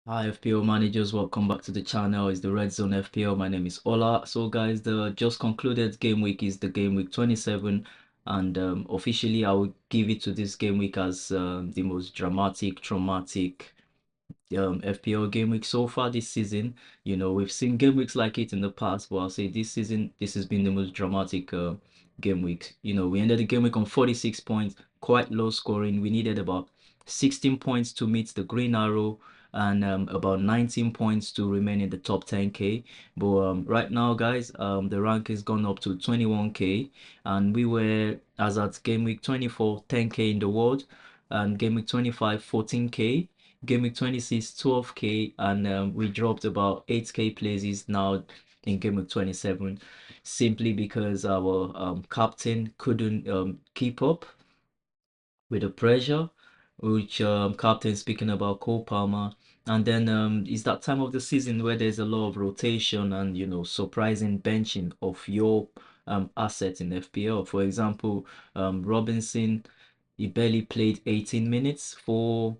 Hi FPL managers, welcome back to the channel. It's the Red Zone FPL. My name is Ola. So guys, the just concluded game week is the game week 27, and officially I will give it to this game week as the most dramatic, traumatic FPL game week so far this season. We've seen game weeks like it in the past, but I'll say this season this has been the most dramatic game week. We ended the game week on 46 points, quite low scoring. We needed about 16 points to meet the green arrow and about 19 points to remain in the top 10k. But right now, guys, the rank has gone up to 21k, and we were, as at game week 24, 10k in the world, and game week 25, 14k, game week 26, 12k, and we dropped about 8k places now in game week 27, simply because our captain couldn't keep up with the pressure, which captain speaking about Cole Palmer. And then it's that time of the season where there's a lot of rotation and surprising benching of your assets in FPL. For example, Robinson, he barely played 18 minutes for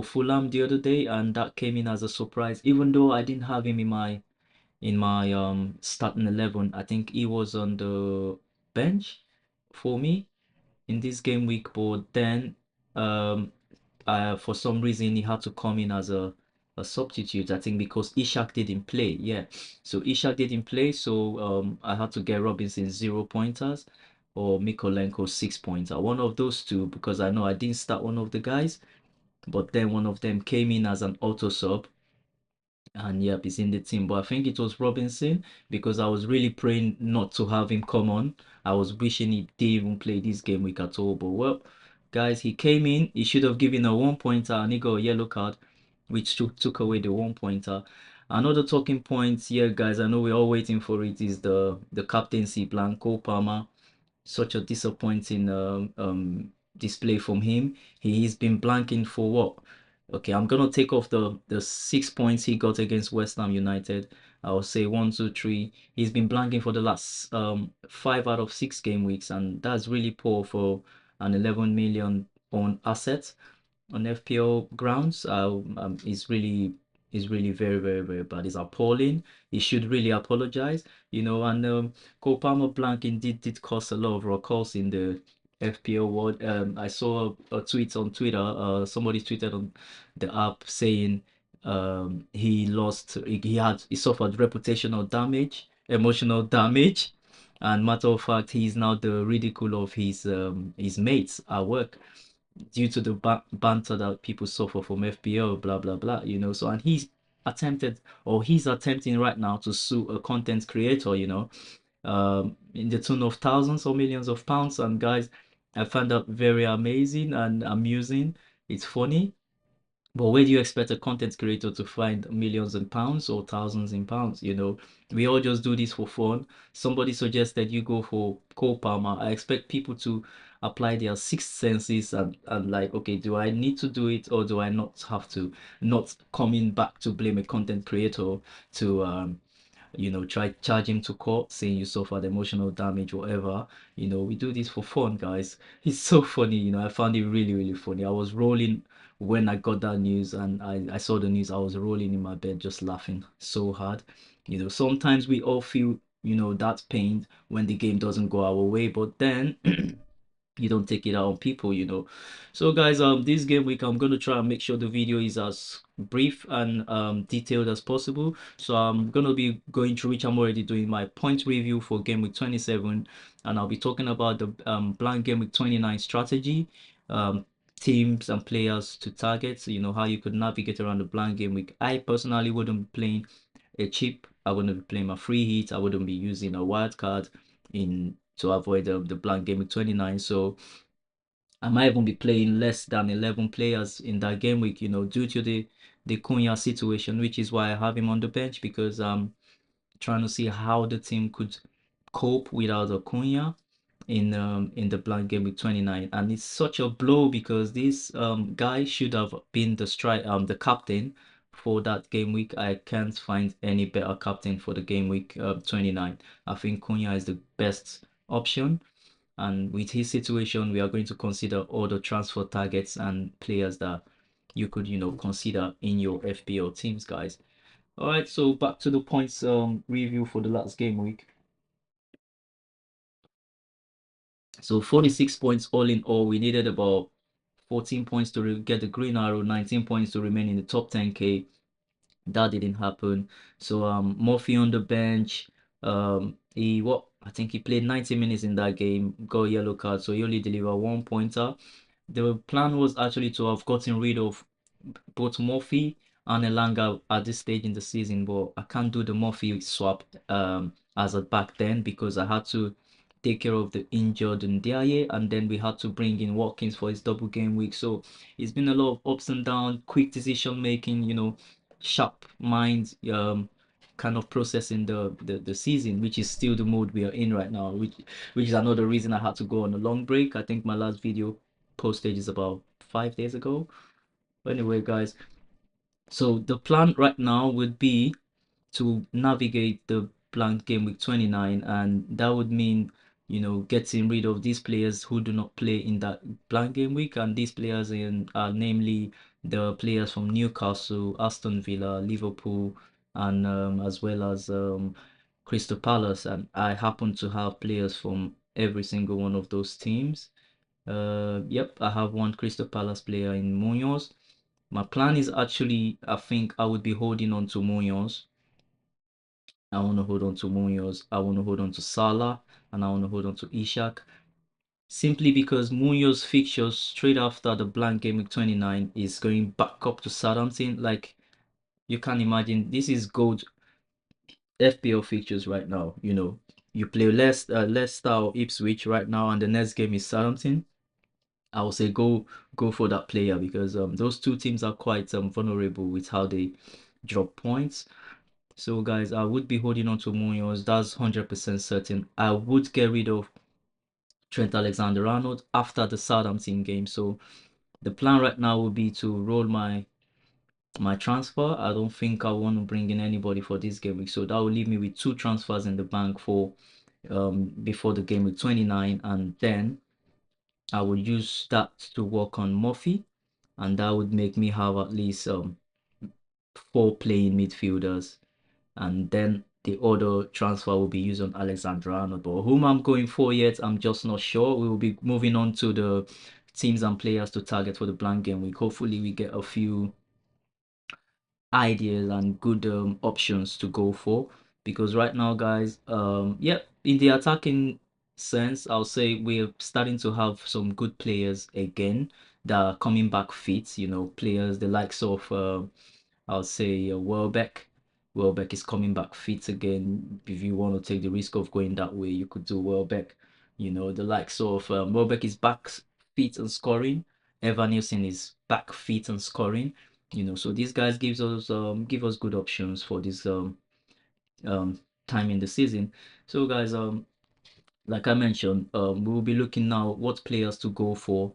Fulham the other day, and that came in as a surprise. Even though I didn't have him in my starting 11, I think he was on the bench for me in this game week. But then um for some reason he had to come in as a substitute, I think because Ishak didn't play. Yeah, so Ishak didn't play, so I had to get Robinson 0 pointers or Mikolenko 6 pointer, one of those two, because I know I didn't start one of the guys, but then one of them came in as an auto sub, and yep, he's in the team. But I think it was Robinson, because I was really praying not to have him come on. I was wishing he didn't even play this game week at all. But well, guys, he came in. He should have given a 1 pointer, and he got a yellow card, which took away the 1 pointer. Another talking point here, guys, I know we're all waiting for it, is the captaincy plan. Cole Palmer, such a disappointing display from him. He's been blanking for what? Okay, I'm gonna take off the 6 points he got against West Ham United. I'll say 1, 2, 3. He's been blanking for the last 5 out of 6 game weeks, and that's really poor for an 11 million on asset on FPL grounds. Is really very, very, very bad. It's appalling. He should really apologize. And Cole Palmer blank indeed did cause a lot of ruckus in the FPL world. I saw a tweet on Twitter. Somebody tweeted on the app saying he suffered reputational damage, emotional damage, and matter of fact, he's now the ridicule of his mates at work due to the banter that people suffer from FPL, blah blah blah. So, and he's attempting right now to sue a content creator, in the tune of thousands or millions of pounds. And guys, I found that very amazing and amusing. It's funny, but where do you expect a content creator to find millions in pounds or thousands in pounds? We all just do this for fun. Somebody suggested you go for Cole Palmer. I expect people to apply their sixth senses and like, okay, do I need to do it or do I not have to? Not coming back to blame a content creator to try charge him to court saying you suffered emotional damage, whatever. We do this for fun, guys. It's so funny. I found it really, really funny. I was rolling when I got that news, and I saw the news. I was rolling in my bed just laughing so hard. Sometimes we all feel that pain when the game doesn't go our way, but then you don't take it out on people. So guys, this game week I'm going to try and make sure the video is as brief and detailed as possible. So I'm going to be going through, which I'm already doing, my point review for game week 27, and I'll be talking about the blank game week 29 strategy, um teams and players to target, so how you could navigate around the blank game week. I personally wouldn't be playing a chip. I wouldn't be playing my free hit. I wouldn't be using a wild card in to avoid the blank game week 29. So I might even be playing less than 11 players in that game week, due to the Cunha situation, which is why I have him on the bench, because I'm trying to see how the team could cope without a Cunha in the blank game with 29. And it's such a blow because this guy should have been the captain for that game week. I can't find any better captain for the game week 29. I think Cunha is the best option, and with his situation we are going to consider all the transfer targets and players that you could, consider in your FPL teams, guys. All right, so back to the points review for the last game week. So 46 points all in all. We needed about 14 points to get the green arrow, 19 points to remain in the top 10k. That didn't happen. So Murphy on the bench. I think he played 90 minutes in that game, got a yellow card, so he only delivered 1 pointer. The plan was actually to have gotten rid of both Murphy and Elanga at this stage in the season, but I can't do the Murphy swap as of back then because I had to take care of the injured Ndiaye, and then we had to bring in Watkins for his double game week. So it's been a lot of ups and downs, quick decision making, sharp minds, kind of processing the season, which is still the mode we are in right now, which is another reason I had to go on a long break. I think my last video postage is about 5 days ago. But anyway, guys, so the plan right now would be to navigate the blank game week 29, and that would mean, getting rid of these players who do not play in that blank game week, and these players are namely the players from Newcastle, Aston Villa, Liverpool, and as well as Crystal Palace, and I happen to have players from every single one of those teams. Yep, I have one Crystal Palace player in Munoz. My plan is actually, I think I would be holding on to Munoz. I want to hold on to Munoz. I want to hold on to Salah, and I want to hold on to Ishak. Simply because Munoz fixtures straight after the blank game week 29 is going back up to Southampton. Like, you can imagine, this is gold FPL fixtures right now. You play Leicester or Ipswich right now, and the next game is Southampton. I would say go for that player because those two teams are quite vulnerable with how they drop points. So guys, I would be holding on to Munoz. That's 100% certain. I would get rid of Trent Alexander-Arnold after the Southampton game. So the plan right now would be to roll my transfer. I don't think I want to bring in anybody for this game week. So that will leave me with two transfers in the bank for before the game week 29, and then I would use that to work on Murphy, and that would make me have at least 4 playing midfielders, and then the other transfer will be used on Alexander Arnold. But whom I'm going for yet, I'm just not sure. We will be moving on to the teams and players to target for the blank game week. Hopefully, we get a few ideas and good options to go for, because right now, guys, yeah, in the attacking sense, I'll say we're starting to have some good players again that are coming back fit. Players the likes of I'll say Welbeck. Welbeck is coming back fit again. If you want to take the risk of going that way, you could do Welbeck. The likes of Welbeck is back fit and scoring. Evan Nielsen is back fit and scoring. So these guys give us good options for this um time in the season. So guys, like I mentioned, we will be looking now what players to go for.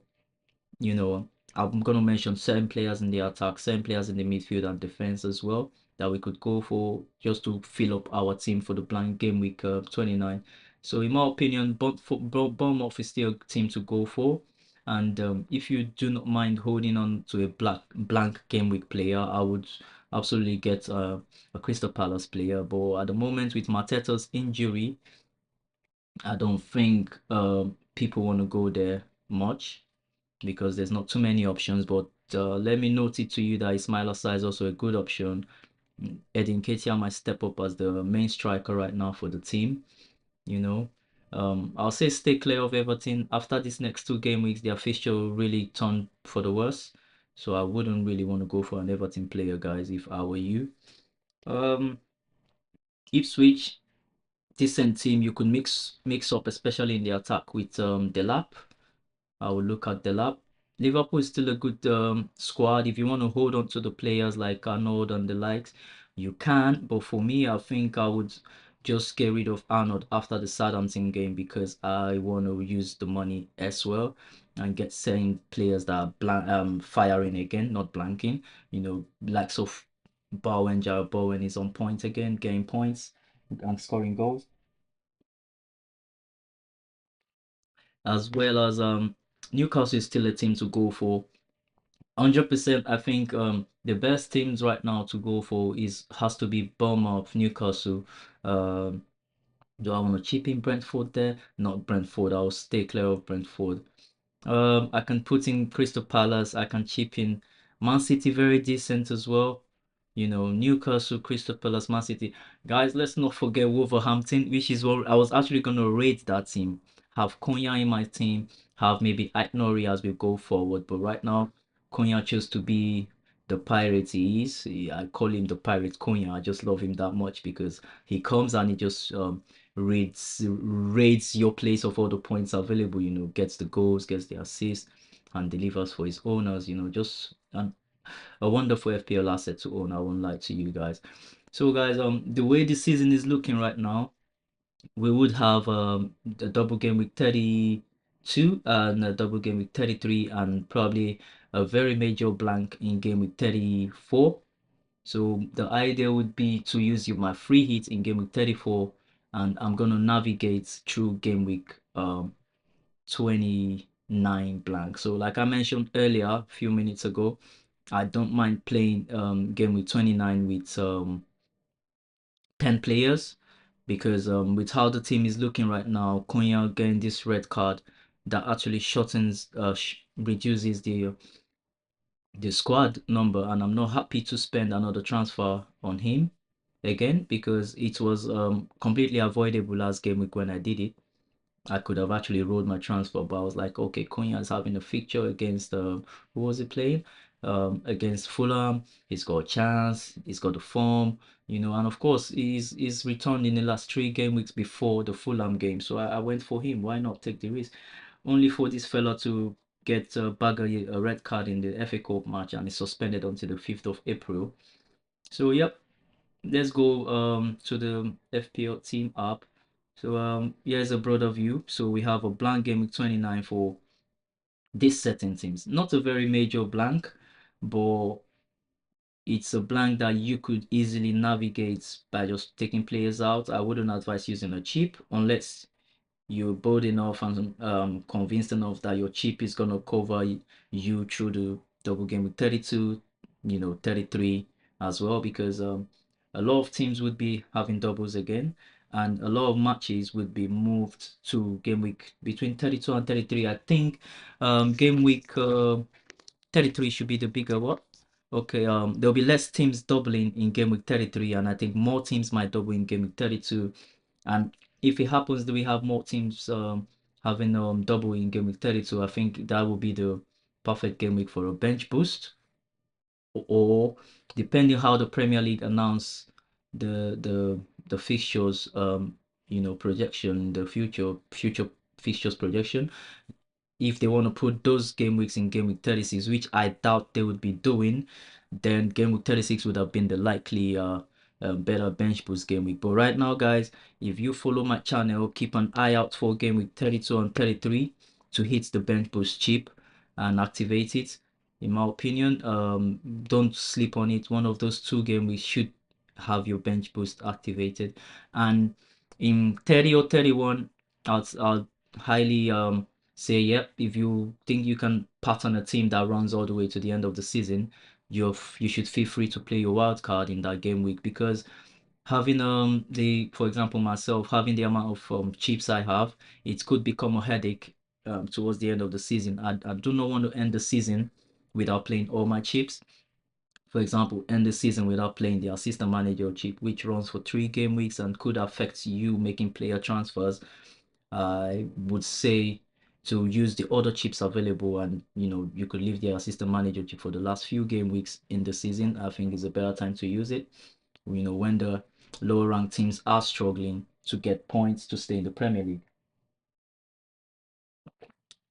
you know, I'm gonna mention certain players in the attack, certain players in the midfield and defense as well that we could go for just to fill up our team for the blank game week 29. So in my opinion, Bournemouth is still a team to go for. And if you do not mind holding on to a blank game week player, I would absolutely get a Crystal Palace player. But at the moment with Mateta's injury, I don't think people want to go there much because there's not too many options. But let me note it to you that Ismail Assar is also a good option. Edin Ketia might step up as the main striker right now for the team. You know, I'll say stay clear of Everton. After these next 2 game weeks, their fixture will really turn for the worse. So I wouldn't really want to go for an Everton player, guys, if I were you. Um, Ipswich, decent team. You could mix up, especially in the attack with Delap. I will look at the lab. Liverpool is still a good squad. If you want to hold on to the players like Arnold and the likes, you can. But for me, I think I would just get rid of Arnold after the Southampton game because I want to use the money as well and get certain players that are firing again, not blanking. Likes of Bowen, Jarrod Bowen is on point again, getting points and scoring goals, as well as Newcastle is still a team to go for. 100%. I think the best teams right now to go for is has to be Bournemouth, Newcastle. Um, do I want to chip in Brentford there? Not Brentford. I'll stay clear of Brentford. I can put in Crystal Palace. I can chip in Man City, very decent as well. You know, Newcastle, Crystal Palace, Man City. Guys, let's not forget Wolverhampton, which is what I was actually gonna rate that team. Have Cunha in my team, have maybe Nori as we go forward. But right now, Cunha chose to be the pirate he is. I call him the pirate Cunha. I just love him that much because he comes and he just raids your place of all the points available, you know, gets the goals, gets the assists, and delivers for his owners, you know, just a wonderful FPL asset to own. I won't lie to you guys. So guys, the way the season is looking right now, we would have a double game week 32 and a double game week 33 and probably a very major blank in game week 34. So the idea would be to use my free hit in game week 34, and I'm gonna navigate through game week 29 blank. So like I mentioned earlier, a few minutes ago, I don't mind playing game week 29 with 10 players because with how the team is looking right now, Cunha getting this red card that actually shortens reduces the squad number, and I'm not happy to spend another transfer on him again because it was completely avoidable last game week when I did it. I could have actually rolled my transfer, but I was like, okay, Cunha is having a fixture against who was he playing? Against Fulham. He's got a chance, he's got the form, you know, and of course he's returned in the last 3 game weeks before the Fulham game. So I went for him. Why not take the risk? Only for this fella to get a red card in the FA Cup match and is suspended until the 5th of April. So yep, let's go to the FPL team app. So here's a broader view. So we have a blank game with 29 for these certain teams. Not a very major blank, but it's a blank that you could easily navigate by just taking players out. I wouldn't advise using a chip unless you're bold enough and convinced enough that your chip is gonna cover you through the double game with 32, you know, 33 as well, because a lot of teams would be having doubles again, and a lot of matches would be moved to game week between 32 and 33. I think game week 33 should be the bigger one. Okay, there'll be less teams doubling in game week 33, and I think more teams might double in game week 32. And if it happens that we have more teams having double in game week 32, I think that will be the perfect game week for a bench boost. Or depending how the Premier League announce the fixtures, you know, projection, the future fixtures projection, if they want to put those game weeks in game week 36, which I doubt they would be doing, then game week 36 would have been the likely better bench boost game week. But right now, guys, if you follow my channel, keep an eye out for game week 32 and 33 to hit the bench boost chip and activate it. In my opinion, don't sleep on it. One of those 2 game weeks should have your bench boost activated. And in 30 or 31, I'll highly say, yep, if you think you can pattern a team that runs all the way to the end of the season, you should feel free to play your wild card in that game week, because having for example, myself, having the amount of chips I have, it could become a headache towards the end of the season. I do not want to end the season without playing all my chips. For example, end the season without playing the assistant manager chip, which runs for 3 game weeks and could affect you making player transfers. I would say to use the other chips available, and you know, you could leave the assistant manager chip for the last few game weeks in the season. I think is a better time to use it, you know, when the lower ranked teams are struggling to get points to stay in the Premier League.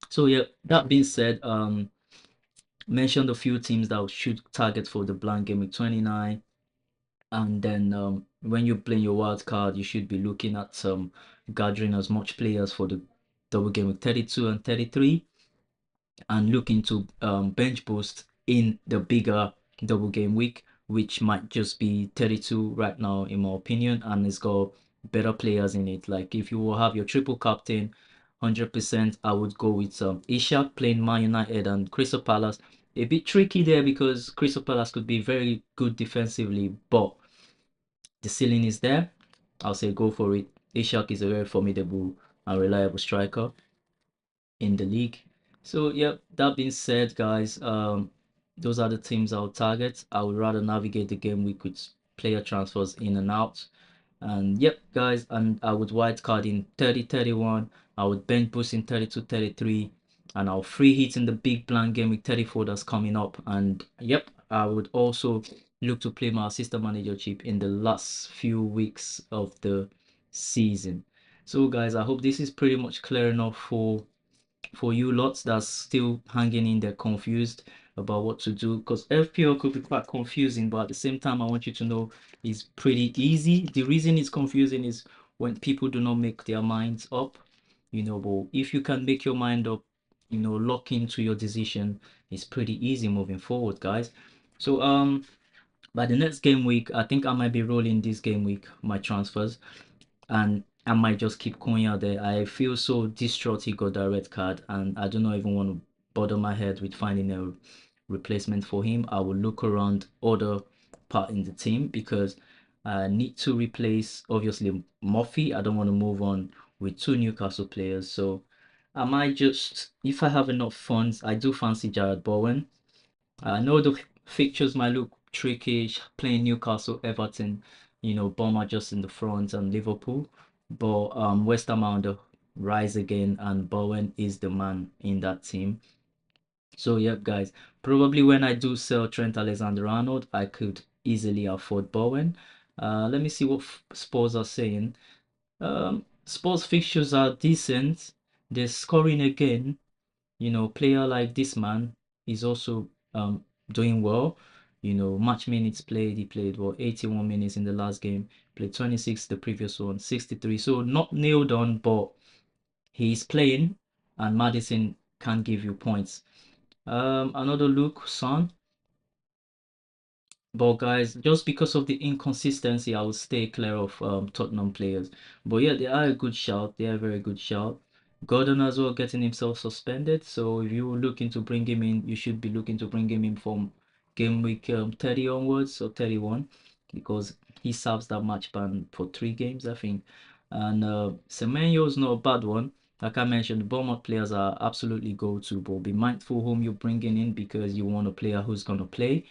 So yeah, that being said, mentioned a few teams that should target for the blank game week 29. And then when you're playing your wild card, you should be looking at gathering as much players for the double game week 32 and 33, and looking to bench boost in the bigger double game week, which might just be 32 right now, in my opinion, and it's got better players in it. Like if you will have your triple captain, 100%, I would go with Ishak playing Man United and Crystal Palace. a bit tricky there because Crystal Palace could be very good defensively, but the ceiling is there. I'll say go for it. Ishak is a very formidable and reliable striker in the league. So yeah, that being said, guys, those are the teams I'll target. I would rather navigate the game week with player transfers in and out. And yep, guys, and I would white card in 30 31. I would bench boost in 32 33, and I'll free hit in the big blank game week 34 that's coming up. And yep, I would also look to play my assistant manager chip in the last few weeks of the season. So guys, I hope this is pretty much clear enough for you lots that's still hanging in there confused about what to do, because FPL could be quite confusing, but at the same time I want you to know it's pretty easy. The reason it's confusing is when people do not make their minds up, but if you can make your mind up, lock into your decision, it's pretty easy moving forward, guys. So by the next game week, I think I might be rolling this game week my transfers, and I might just keep Cunha there. I feel so distraught he got that red card, and I do not even want to bother my head with finding a replacement for him. I will look around other part in the team because I need to replace obviously Murphy. I don't want to move on with two Newcastle players, so I might just, if I have enough funds, I do fancy Jared Bowen. I know the fixtures might look tricky, playing Newcastle, Everton, Bournemouth just in the front, and Liverpool, but West Ham are on the rise again, and Bowen is the man in that team. So yep, guys, probably when I do sell Trent Alexander-Arnold, I could easily afford Bowen. Let me see what Spurs are saying. Spurs fixtures are decent. They're scoring again. Player like this man is also doing well. Match minutes played, he played 81 minutes in the last game, played 26 the previous one, 63. So not nailed on, but he's playing, and Madison can give you points. Another look, Son. But guys, just because of the inconsistency, I will stay clear of Tottenham players. But yeah, they are a good shout. They are a very good shout. Gordon as well getting himself suspended. So if you're looking to bring him in, you should be looking to bring him in from game week 30 onwards or 31, because he serves that match ban for 3 games, I think. And Semenyo is not a bad one. Like I mentioned, the Bournemouth players are absolutely go-to, but be mindful whom you're bringing in because you want a player who's going to play.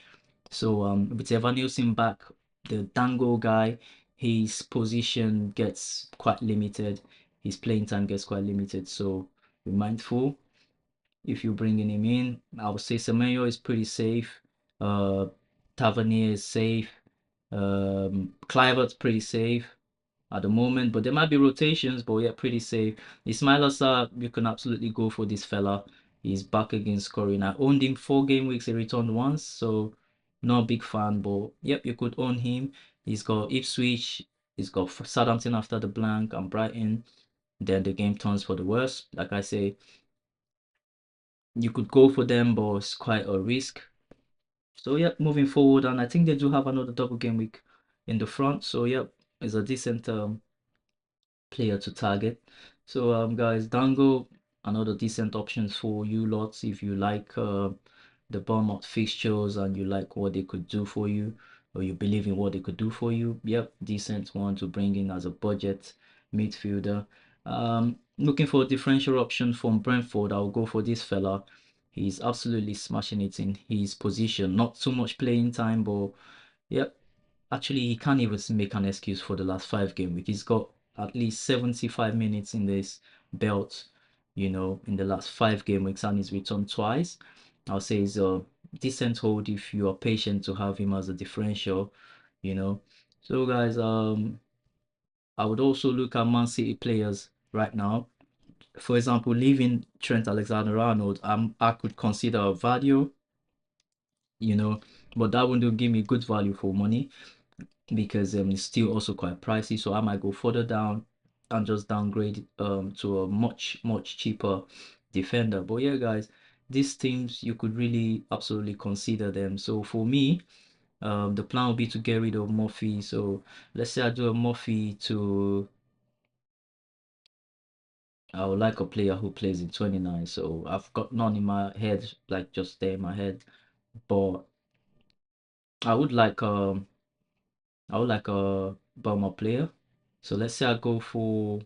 So with Evan Nielsen back, the Dango guy, his position gets quite limited. His playing time gets quite limited. So be mindful if you're bringing him in. I would say Semenyo is pretty safe. Uh, Tavernier is safe. Clivert's pretty safe at the moment, but there might be rotations, but yeah, pretty safe. Ismail Assar, you can absolutely go for this fella. He's back again scoring. I owned him 4 game weeks, he returned once, so not a big fan, but yep, you could own him. He's got Ipswich, he's got Southampton after the blank and Brighton. Then the game turns for the worst. Like I say, you could go for them, but it's quite a risk. So yeah, moving forward, and I think they do have another double game week in the front. So yeah, it's a decent player to target. So guys, Dango, another decent options for you lots if you like the Bournemouth fixtures and you like what they could do for you, or you believe in what they could do for you. Yep, decent one to bring in as a budget midfielder. Looking for a differential option from Brentford, I'll go for this fella. He's absolutely smashing it in his position. Not too much playing time, but yep, actually, he can't even make an excuse for the last 5 game week. He's got at least 75 minutes in this belt, in the last 5 game weeks, and he's returned twice. I'll say he's a decent hold if you are patient to have him as a differential, you know. So guys, I would also look at Man City players right now. For example, leaving Trent Alexander-Arnold, I could consider a value, but that wouldn't give me good value for money because it's still also quite pricey. So I might go further down and just downgrade to a much cheaper defender. But yeah, guys, these teams you could really absolutely consider them. So for me, the plan would be to get rid of Murphy. So let's say I do a Murphy to I would like a player who plays in 29. So I've got none in my head, like just there in my head. But I would like a Burma player. So let's say I go for,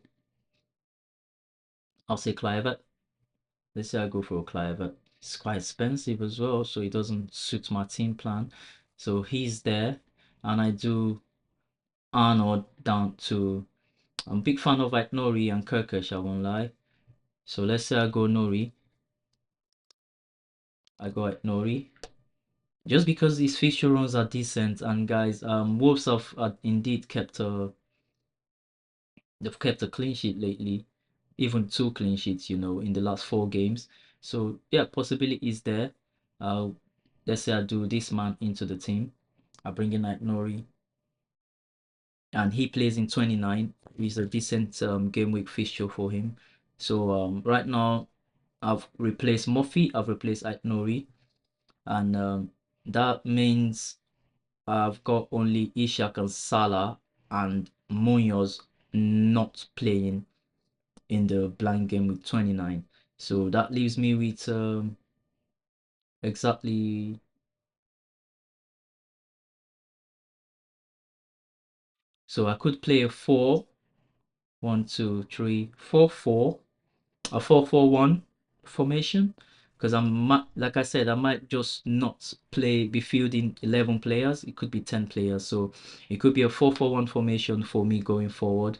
I'll say Clive. Let's say I go for a Clive. It's quite expensive as well, so it doesn't suit my team plan. So he's there, and I do Arnold down to. I'm a big fan of like Nori and Kirkish, I won't lie. So let's say I go Nori. I go at Nori. Just because his fixture runs are decent, and guys, Wolves have indeed kept a clean sheet lately, even two clean sheets, in the last four games. So yeah, possibility is there. Uh, let's say I do this man into the team. I bring in like Nori, and he plays in 29. It's a decent game week fixture for him. So right now I've replaced Murphy, I've replaced Nori, and that means I've got only Ishak and Salah and Munoz not playing in the blind game with 29. So that leaves me with exactly. So I could play a 4-1-2-3-4-4, a 4-4-1 formation, because like I said, I might just not be fielding 11 players. It could be 10 players. So it could be a 4-4-1 formation for me going forward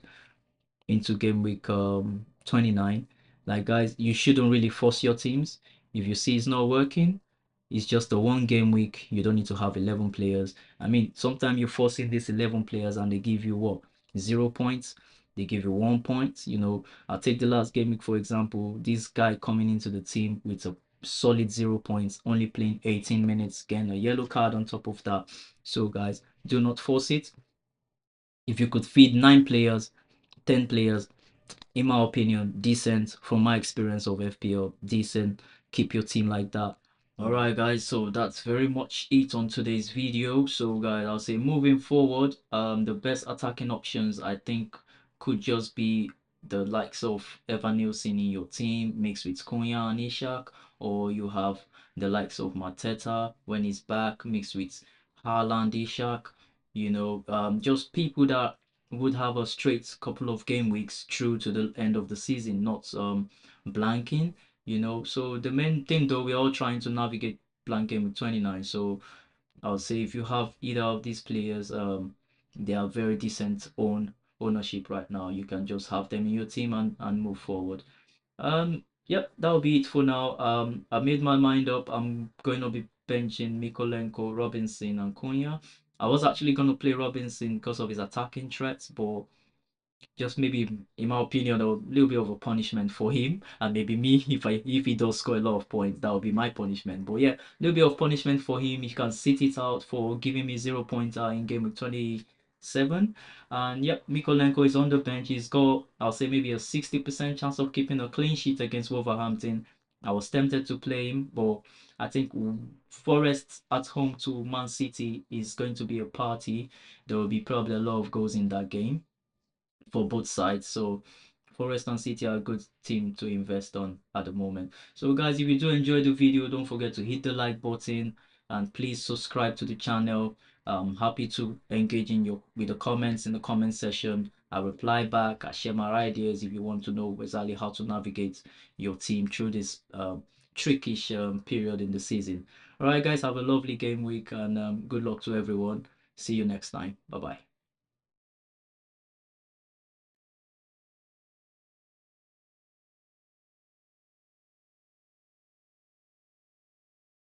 into game week 29. Like guys, you shouldn't really force your teams. If you see it's not working, it's just a one game week. You don't need to have 11 players. I mean, sometimes you're forcing these 11 players and they give you what, 0 points. They give you 1 point. I'll take the last game week for example. This guy coming into the team with a solid 0 points, only playing 18 minutes, getting a yellow card on top of that. So guys, do not force it. If you could feed 9 players, 10 players, in my opinion, decent. From my experience of FPL, decent. Keep your team like that. All right, guys, so that's very much it on today's video. So guys, I'll say moving forward, the best attacking options I think could just be the likes of Evan Nielsen in your team mixed with Cunha and Ishak, or you have the likes of Mateta when he's back mixed with Haaland, Ishak. Just people that would have a straight couple of game weeks through to the end of the season, not blanking. So the main thing though, we're all trying to navigate blank game with 29. So I'll say if you have either of these players, they are very decent ownership right now. You can just have them in your team and move forward. Yep, that'll be it for now. I made my mind up. I'm going to be benching Mikolenko, Robinson, and Cunha. I was actually going to play Robinson because of his attacking threats, but just maybe in my opinion a little bit of a punishment for him, and maybe me, if he does score a lot of points, that would be my punishment. But yeah, a little bit of punishment for him. He can sit it out for giving me 0 points in game week 27. And yep, Mikolenko is on the bench. He's got, I'll say, maybe a 60% chance of keeping a clean sheet against Wolverhampton. I was tempted to play him, but I think Forest at home to Man City is going to be a party. There will be probably a lot of goals in that game for both sides. So Forest and City are a good team to invest on at the moment. So guys, if you do enjoy the video, don't forget to hit the like button and please subscribe to the channel. I'm happy to engage with the comments in the comment section. I reply back. I share my ideas if you want to know exactly how to navigate your team through this trickish period in the season. All right, guys, have a lovely game week and good luck to everyone. See you next time. Bye bye.